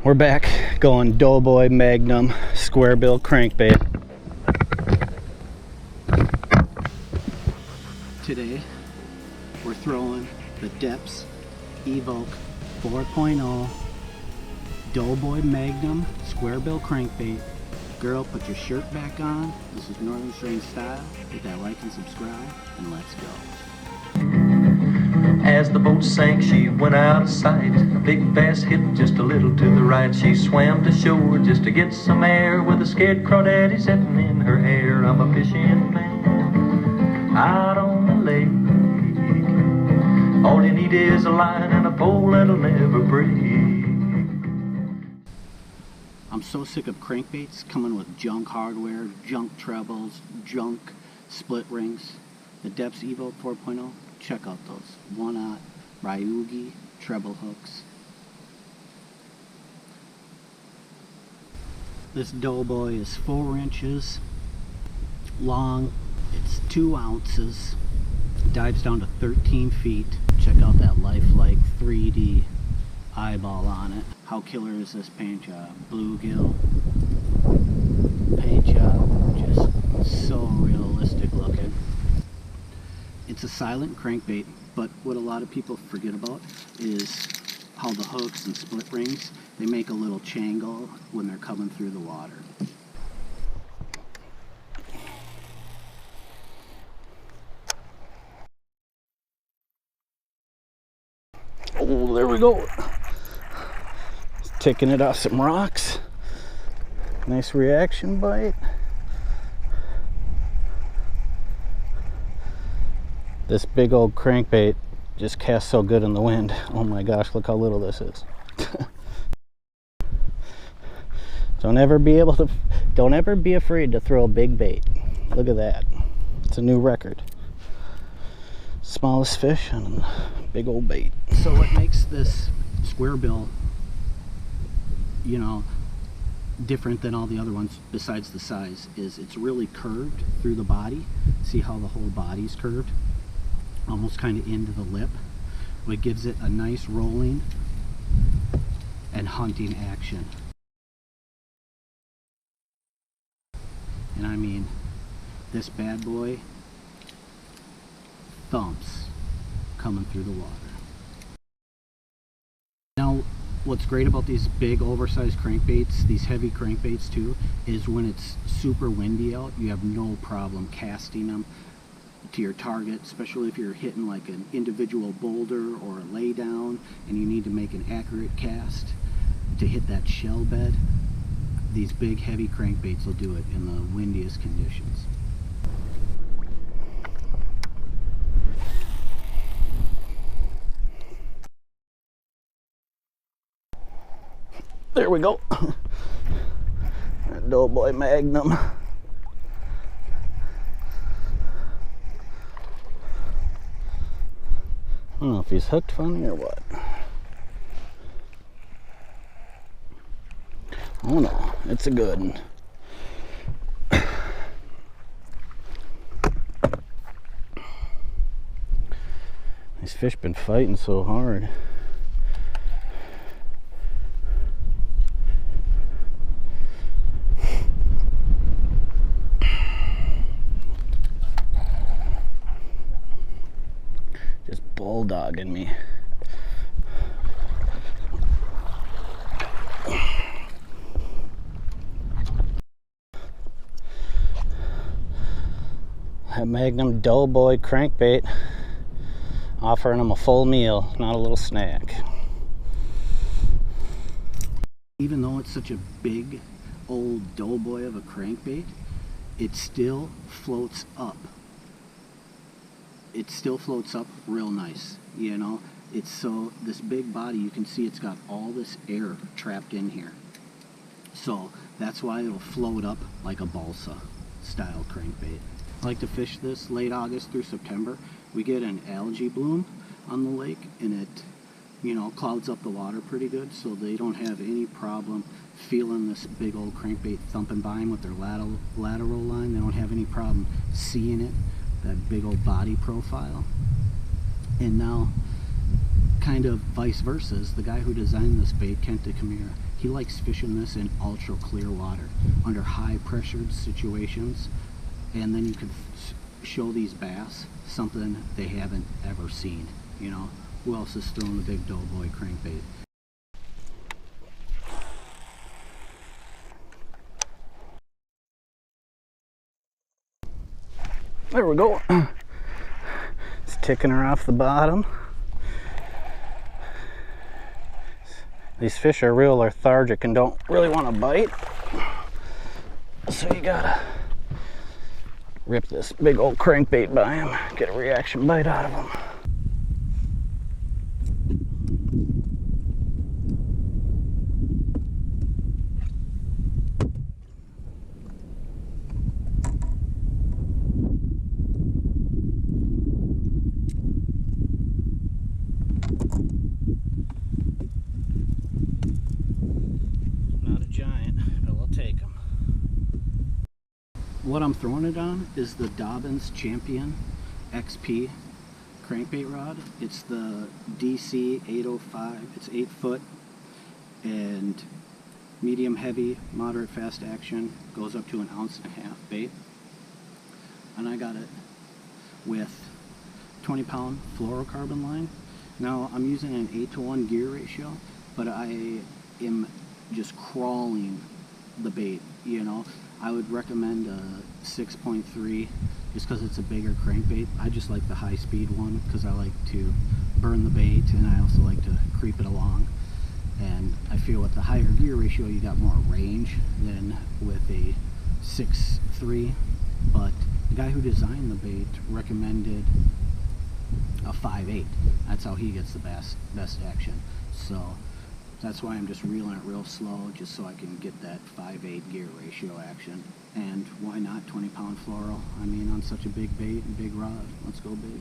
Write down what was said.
We're back going Doughboy Magnum Squarebill Crankbait. Today we're throwing the Deps Evoke 4.0 Doughboy Magnum Squarebill Crankbait. Girl, put your shirt back on. This is Northern Strain style. Hit that like and subscribe, and let's go. As the boat sank, she went out of sight. A big bass hit just a little to the right. She swam to shore just to get some air, with a scared crawdaddy sitting in her hair. I'm a fishing man out on the lake. All you need is a line and a pole that'll never break. I'm so sick of crankbaits coming with junk hardware, junk trebles, junk split rings. The Deps Evoke 4.0, check out those one-aught Ryugi treble hooks. This doughboy is 4 inches long. It's 2 ounces. Dives down to 13 feet. Check out that lifelike 3D eyeball on it. How killer is this paint job? Bluegill paint job, just so realistic looking. It's a silent crankbait, but what a lot of people forget about is how the hooks and split rings, they make a little changle when they're coming through the water. Oh, there we go. Taking it off some rocks. Nice reaction bite. This big old crankbait just casts so good in the wind. Oh my gosh, look how little this is. Don't ever be afraid to throw a big bait. Look at that. It's a new record. Smallest fish and big old bait. So what makes this Squarebill, you know, different than all the other ones besides the size is it's really curved through the body. See how the whole body's curved? Almost kind of into the lip, which gives it a nice rolling and hunting action. And I mean, this bad boy thumps coming through the water. Now, what's great about these big oversized crankbaits, these heavy crankbaits too, is when it's super windy out, you have no problem casting them to your target, especially if you're hitting like an individual boulder or a lay down and you need to make an accurate cast to hit that shell bed. These big heavy crankbaits will do it in the windiest conditions. There we go. Doughboy Magnum. I don't know if he's hooked funny or what. Oh no, it's a good one. These fish been fighting so hard. Just bulldogging me. That Magnum Doughboy crankbait, offering them a full meal, not a little snack. Even though it's such a big old doughboy of a crankbait, it still floats up. It still floats up real nice, you know. It's so, this big body, you can see it's got all this air trapped in here. So that's why it'll float up like a balsa style crankbait. I like to fish this late August through September. We get an algae bloom on the lake and it, you know, clouds up the water pretty good, so they don't have any problem feeling this big old crankbait thumping by them with their lateral line. They don't have any problem seeing it, that big old body profile. And now kind of vice versa is the guy who designed this bait, Kent DeCamera. He likes fishing this in ultra clear water under high pressured situations, and then you can show these bass something they haven't ever seen. You know, who else is throwing the big doughboy crankbait? There we go. It's ticking her off the bottom. These fish are real lethargic and don't really want to bite, so you gotta rip this big old crankbait by him, get a reaction bite out of him. Not a giant, but we'll take him. What I'm throwing it on is the Dobyns Champion XP crankbait rod. It's the DC 805. It's 8 foot and medium heavy, moderate fast action. Goes up to 1.5 ounce bait. And I got it with 20-pound fluorocarbon line. Now I'm using an 8-to-1 gear ratio, but I am just crawling the bait, you know. I would recommend a 6.3 just because it's a bigger crankbait. I just like the high speed one because I like to burn the bait, and I also like to creep it along. And I feel with the higher gear ratio you got more range than with a 6.3, but the guy who designed the bait recommended a 5.8. That's how he gets the best action. So that's why I'm just reeling it real slow, just so I can get that 5.8 gear ratio action. And why not 20-pound fluoro? I mean, on such a big bait and big rod. Let's go big.